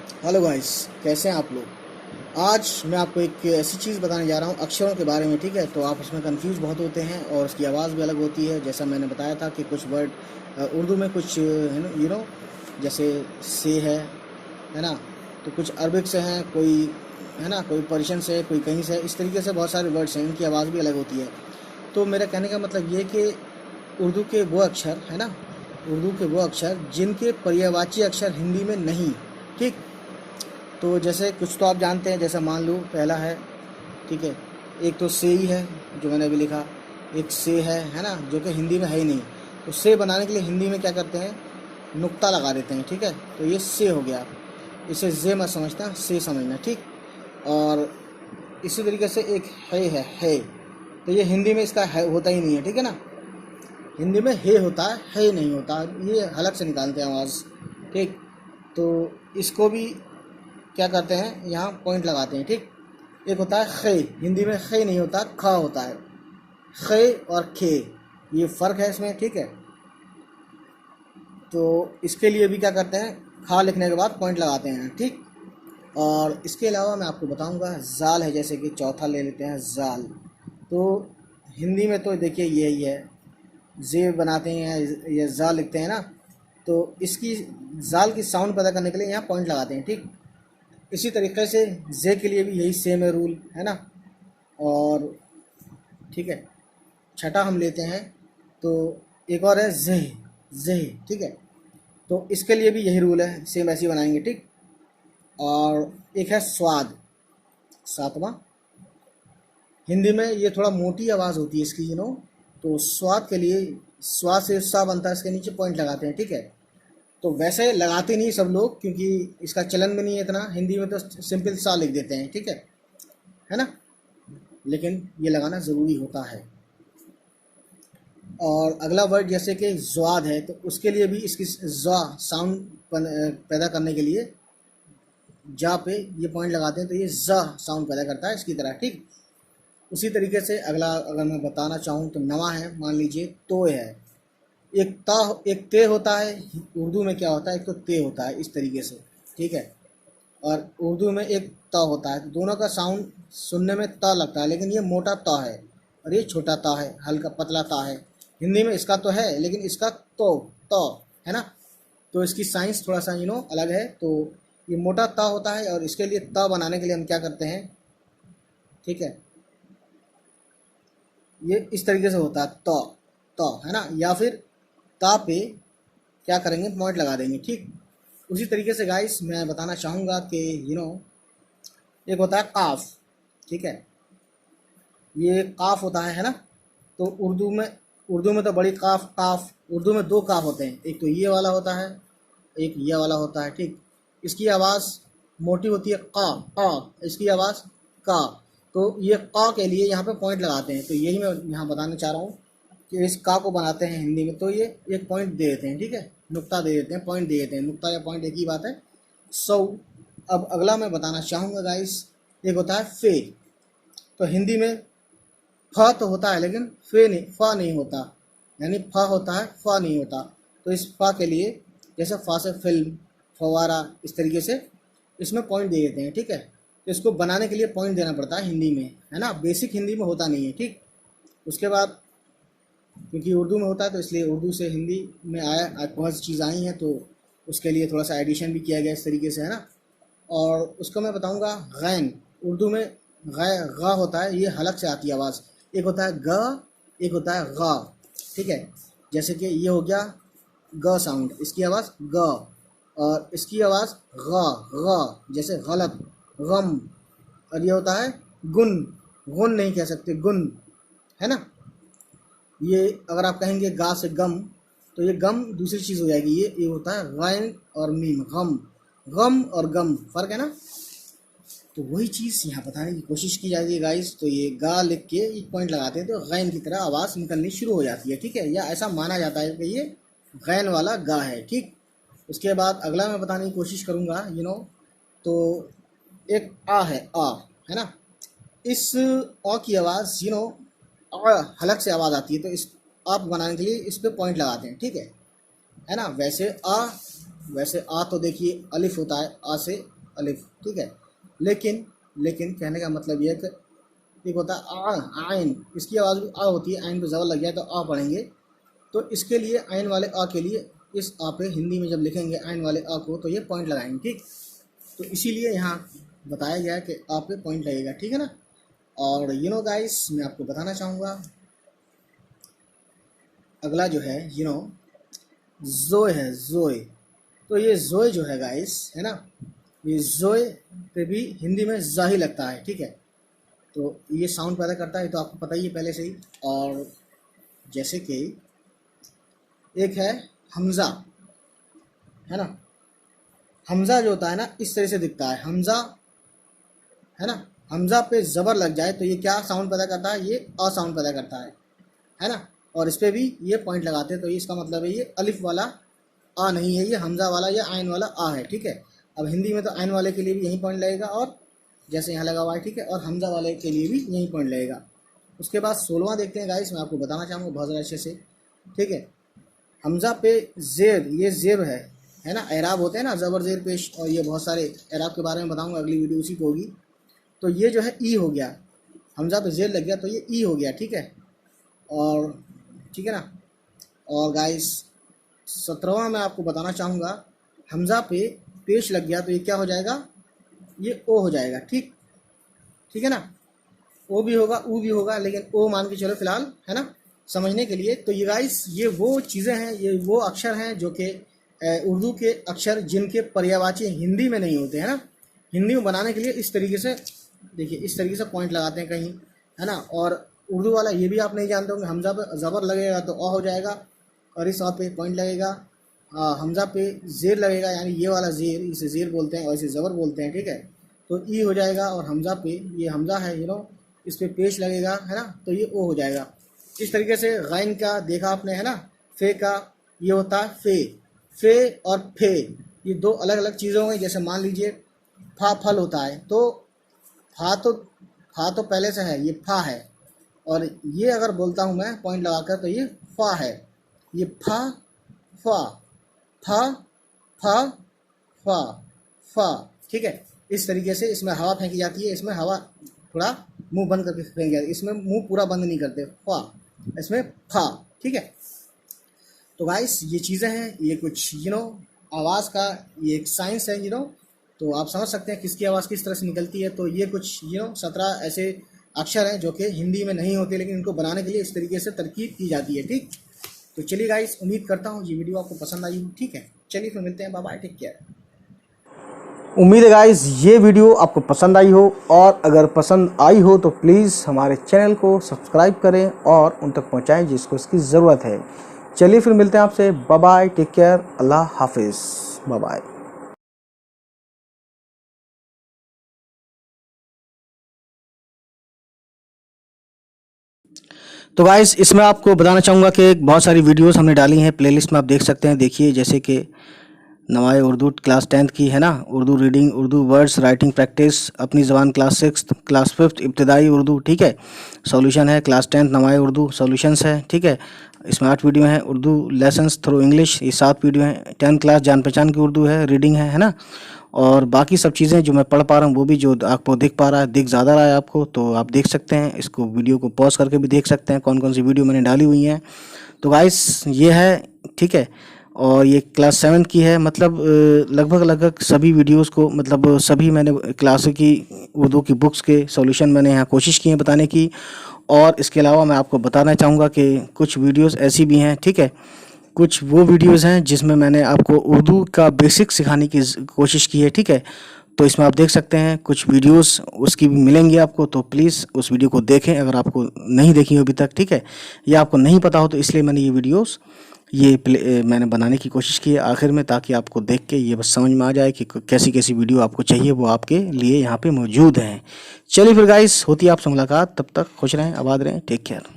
Hello guys, कैसे हैं आप लोग। आज मैं आपको एक ऐसी चीज़ बताने जा रहा हूँ अक्षरों के बारे में। ठीक है, तो आप उसमें कंफ्यूज बहुत होते हैं और उसकी आवाज़ भी अलग होती है। जैसा मैंने बताया था कि कुछ वर्ड उर्दू में कुछ जैसे से है ना। तो कुछ अरबिक से हैं, कोई है ना, कोई पर्शियन से, कोई कहीं से। इस तरीके से बहुत सारे वर्ड्स हैं, इनकी आवाज़ भी अलग होती है। तो मेरा कहने का मतलब ये कि उर्दू के वो अक्षर है ना, उर्दू के वो अक्षर जिनके पर्यायवाची अक्षर हिंदी में नहीं। ठीक। तो जैसे कुछ तो आप जानते हैं, जैसे मान लो पहला है, ठीक है, एक तो से ही है जो मैंने अभी लिखा। एक से है ना, जो कि हिंदी में है ही नहीं। तो से बनाने के लिए हिंदी में क्या करते हैं, नुक्ता लगा देते हैं। ठीक है, तो ये से हो गया। इसे जे मत समझना, से समझना। ठीक। और इसी तरीके से एक है, तो ये हिंदी में इसका है होता ही नहीं है। ठीक है ना, हिंदी में हे होता है नहीं होता, ये हलक से निकालते हैं आवाज़। ठीक। तो इसको भी क्या करते हैं, यहाँ पॉइंट लगाते हैं। ठीक। एक होता है खे, हिंदी में खे नहीं होता, ख होता है। खे और खे, ये फ़र्क है इसमें। ठीक है, तो इसके लिए भी क्या करते हैं, खा लिखने के बाद पॉइंट लगाते हैं। ठीक। और इसके अलावा मैं आपको बताऊंगा जाल है, जैसे कि चौथा ले लेते हैं जाल। तो हिंदी में तो देखिए यही है, जे बनाते हैं या जा लिखते हैं ना। तो इसकी जाल की साउंड पैदा करने के लिए यहाँ पॉइंट लगाते हैं। ठीक। इसी तरीके से जे के लिए भी यही सेम है रूल, है ना। और ठीक है, छठा हम लेते हैं, तो एक और है जह, जह। ठीक है, तो इसके लिए भी यही रूल है, सेम ऐसे ही बनाएंगे। ठीक। और एक है स्वाद, सातवां। हिंदी में ये थोड़ा मोटी आवाज़ होती है इसकी, तो स्वाद के लिए स्वाद से सा बनता है, इसके नीचे पॉइंट लगाते हैं। ठीक है, तो वैसे लगाते नहीं सब लोग, क्योंकि इसका चलन में नहीं है इतना। हिंदी में तो सिंपल सा लिख देते हैं। ठीक है ना, लेकिन ये लगाना ज़रूरी होता है। और अगला वर्ड जैसे कि ज़्वाद है, तो उसके लिए भी इसकी ज़ा साउंड पैदा करने के लिए जा पे ये पॉइंट लगाते हैं, तो ये ज़ा साउंड पैदा करता है इसकी तरह। ठीक। उसी तरीके से अगला अगर मैं बताना चाहूँ तो नवा है, मान लीजिए तो है। एक ता, एक ते होता है। उर्दू में क्या होता है, एक तो ते होता है इस तरीके से। ठीक है, और उर्दू में एक ता होता है। तो दोनों का साउंड सुनने में ता लगता है, लेकिन ये मोटा ता है और ये छोटा ता है, हल्का पतला ता है। हिंदी में इसका तो है, लेकिन इसका तो है ना। तो इसकी साइंस थोड़ा सा अलग है। तो ये मोटा ता होता है, और इसके लिए ता बनाने के लिए हम क्या करते हैं, ठीक है, ये इस तरीके से होता है, तो है ना। या फिर ता पे क्या करेंगे, पॉइंट लगा देंगे। ठीक। उसी तरीके से गाइस मैं बताना चाहूँगा कि एक होता है काफ। ठीक है, ये काफ होता है ना। तो उर्दू में तो बड़ी काफ, काफ उर्दू में दो काफ होते हैं, एक तो ये वाला होता है, एक ये वाला होता है। ठीक। इसकी आवाज़ मोटी होती है, का। इसकी आवाज़ का। तो ये का के लिए यहाँ पे पॉइंट लगाते हैं। तो यही मैं यहाँ बताना चाह रहा हूँ कि इस का को बनाते हैं हिंदी में, तो ये एक पॉइंट दे देते हैं। ठीक है, नुक्ता दे देते हैं, पॉइंट दे देते हैं। नुक्ता या पॉइंट एक ही बात है। सो अब अगला मैं बताना चाहूँगा गाइस, एक होता है फे। तो हिंदी में फ तो होता है, लेकिन फे नहीं, फा नहीं होता। यानी फा होता है, फा नहीं होता। तो इस फा के लिए जैसे फा से फिल्म, फवारा, इस तरीके से इसमें पॉइंट दे देते हैं। ठीक है, तो इसको बनाने के लिए पॉइंट देना पड़ता है हिंदी में, है ना। बेसिक हिंदी में होता नहीं है। ठीक। उसके बाद क्योंकि उर्दू में होता है, तो इसलिए उर्दू से हिंदी में आया, आज बहुत सी चीज़ आई हैं, तो उसके लिए थोड़ा सा एडिशन भी किया गया इस तरीके से, है ना। और उसको मैं बताऊंगा गैन। उर्दू में गै गा होता है, ये हलक से आती है आवाज़। एक होता है ग, एक होता है गा। ठीक है, जैसे कि ये हो गया ग साउंड, इसकी आवाज़ ग। और इसकी आवाज़ गा, गा, जैसे गलत, गम। और ये होता है गुन, गुन नहीं कह सकते, गुन, है ना। ये अगर आप कहेंगे गा से गम, तो ये गम दूसरी चीज़ हो जाएगी। ये होता है गैन और मीम, गम। गम और गम फ़र्क है ना। तो वही चीज़ यहाँ बताने की कोशिश की जाती है गाइस। तो ये गा लिख के एक पॉइंट लगाते हैं, तो गैन की तरह आवाज़ निकलनी शुरू हो जाती है। ठीक है, या ऐसा माना जाता है कि ये गैन वाला गा है। ठीक। उसके बाद अगला मैं बताने की कोशिश करूँगा, तो एक आ है ना। इस अ की आवाज़ हलक से आवाज़ आती है, तो इस आप बनाने के लिए इस पे पॉइंट लगाते हैं। ठीक है ना। वैसे आ तो देखिए अलिफ होता है, आ से अलिफ, ठीक है। लेकिन लेकिन कहने का मतलब ये है कि एक होता है आ, आइन, इसकी आवाज़ भी आ होती है, आइन पे ज़बर लग जाए तो आ पढ़ेंगे। तो इसके लिए आइन वाले आ के लिए इस आ पे हिंदी में जब लिखेंगे आइन वाले आ को तो ये पॉइंट लगाएंगे, ठीक। तो इसीलिए यहाँ बताया गया है कि आ पे पॉइंट लगेगा, ठीक है ना। और गाइस, मैं आपको बताना चाहूँगा अगला जो है जोए है, जोए। तो ये जोए जो है गाइस, है ना, ये जोए पे भी हिंदी में जा ही लगता है, ठीक है। तो ये साउंड पैदा करता है, तो आपको पता ही है पहले से ही। और जैसे कि एक है हमज़ा, है ना, हमज़ा जो होता है ना इस तरह से दिखता है, हमज़ा, है ना। हमज़ा पे ज़बर लग जाए तो ये क्या साउंड पैदा करता है, ये अ साउंड पैदा करता है ना। और इस पर भी ये पॉइंट लगाते हैं, तो इसका मतलब है ये अलिफ वाला आ नहीं है, ये हमज़ा वाला या आइन वाला आ है, ठीक है। अब हिंदी में तो आइन वाले के लिए भी यही पॉइंट लगेगा, और जैसे यहाँ लगा हुआ है, ठीक है, और हमज़ा वाले के लिए भी यही पॉइंट लगेगा। उसके बाद 16वां देखते हैं गाइस, मैं आपको बताना चाहूँगा बहुत ज़्यादा अच्छे से, ठीक है। हमज़ा पे ज़ेर, ये ज़ेर है ना, एराब होते हैं ना, ज़बर ज़ेर पेश, और ये बहुत सारे एराब के बारे में बताऊँगा, अगली वीडियो उसी को होगी। तो ये जो है ई हो गया, हमज़ा पे ज़ेर लग गया तो ये ई हो गया, ठीक है। और ठीक है ना। और गाइस 17वां मैं आपको बताना चाहूँगा, हमज़ा पे पेश लग गया तो ये क्या हो जाएगा, ये ओ हो जाएगा, ठीक है ना। ओ भी होगा, ऊ भी होगा, लेकिन ओ मान के चलो फिलहाल, है ना, समझने के लिए। तो ये गाइस ये वो चीज़ें हैं, ये वो अक्षर हैं जो कि उर्दू के अक्षर जिनके पर्यायवाची हिंदी में नहीं होते, है ना। हिंदी में बनाने के लिए इस तरीके से देखिए, इस तरीके से पॉइंट लगाते हैं कहीं, है ना। और उर्दू वाला ये भी आप नहीं जानते होंगे, हमज़ा पे ज़बर लगेगा तो अ हो जाएगा, और इस आ पे पॉइंट लगेगा। हमज़ा पे ज़ेर लगेगा, यानी ये वाला ज़ेर, इसे ज़ेर बोलते हैं और इसे ज़बर बोलते हैं, ठीक है। तो ई हो जाएगा, और हमज़ा पे, ये हमज़ा है इस पे पेश लगेगा, है ना, तो ये ओ हो जाएगा। इस तरीके से गैन का देखा आपने, है ना, फे का ये होता है फे और फे, ये दो अलग अलग चीज़ें हो गई। जैसे मान लीजिए फा फल होता है, तो फा तो पहले से है, ये फा है, और ये अगर बोलता हूँ मैं पॉइंट लगाकर तो ये फा है, ये फा फा फा फा फा फा, ठीक है। इस तरीके से इसमें हवा फेंकी जाती है, इसमें हवा थोड़ा मुंह बंद करके फेंकी जाती है, इसमें मुंह पूरा बंद नहीं करते, फा, इसमें फा, ठीक है। तो गाइस ये चीज़ें हैं, ये कुछ आवाज़ का ये एक साइंस है, तो आप समझ सकते हैं किसकी आवाज़ किस तरह से निकलती है। तो ये कुछ 17 ऐसे अक्षर हैं जो कि हिंदी में नहीं होते, लेकिन इनको बनाने के लिए इस तरीके से तरकीब की जाती है, ठीक। तो चलिए गाइस, उम्मीद करता हूँ ये वीडियो आपको पसंद आई हो, ठीक है। चलिए फिर मिलते हैं, बाय बाय, टेक केयर। उम्मीद है गाइस ये वीडियो आपको पसंद आई हो, और अगर पसंद आई हो तो प्लीज़ हमारे चैनल को सब्सक्राइब करें और उन तक पहुंचाएं जिसको इसकी ज़रूरत है। चलिए फिर मिलते हैं आपसे, बाय बाय, टेक केयर, अल्लाह हाफिज़, बाय बाय। तो गाइस इसमें आपको बताना चाहूँगा कि बहुत सारी वीडियोस हमने डाली हैं, प्लेलिस्ट में आप देख सकते हैं, देखिए, जैसे कि नवाए उर्दू क्लास 10th की, है ना, Urdu reading, Urdu words writing practice, अपनी ज़बान क्लास 6th, क्लास 5th इब्तदाई उर्दू, ठीक है। सॉल्यूशन है क्लास 10th नवाए उर्दू सॉल्यूशंस है, ठीक है। इसमें 8 वीडियो हैं, उर्दू लेसन्स थ्रू इंग्लिश, ये 7 वीडियो हैं। 10th क्लास जान पहचान की उर्दू है, रीडिंग है ना। और बाकी सब चीज़ें जो मैं पढ़ पा रहा हूँ वो भी जो आपको दिख पा रहा है, दिख ज़्यादा रहा है आपको, तो आप देख सकते हैं, इसको वीडियो को पॉज करके भी देख सकते हैं कौन कौन सी वीडियो मैंने डाली हुई हैं। तो गाइस ये है, ठीक है। और ये क्लास 7 की है, मतलब लगभग सभी वीडियोस को, मतलब सभी मैंने क्लास की उर्दू की बुक्स के सॉल्यूशन मैंने यहाँ कोशिश की है बताने की। और इसके अलावा मैं आपको बताना चाहूँगा कि कुछ वीडियोस ऐसी भी हैं, ठीक है, कुछ वो वीडियोस हैं जिसमें मैंने आपको उर्दू का बेसिक सिखाने की कोशिश की है, ठीक है। तो इसमें आप देख सकते हैं कुछ वीडियोस उसकी भी मिलेंगी आपको, तो प्लीज़ उस वीडियो को देखें अगर आपको नहीं देखी हो अभी तक, ठीक है, या आपको नहीं पता हो, तो इसलिए मैंने ये वीडियोस मैंने बनाने की कोशिश की है आखिर में, ताकि आपको देख के ये बस समझ में आ जाए कि कैसी कैसी वीडियो आपको चाहिए, वो आपके लिए यहाँ पे मौजूद हैं। चलिए फिर गाइस, होती है आपसे मुलाकात, तब तक खुश रहें, आबाद रहें, टेक केयर।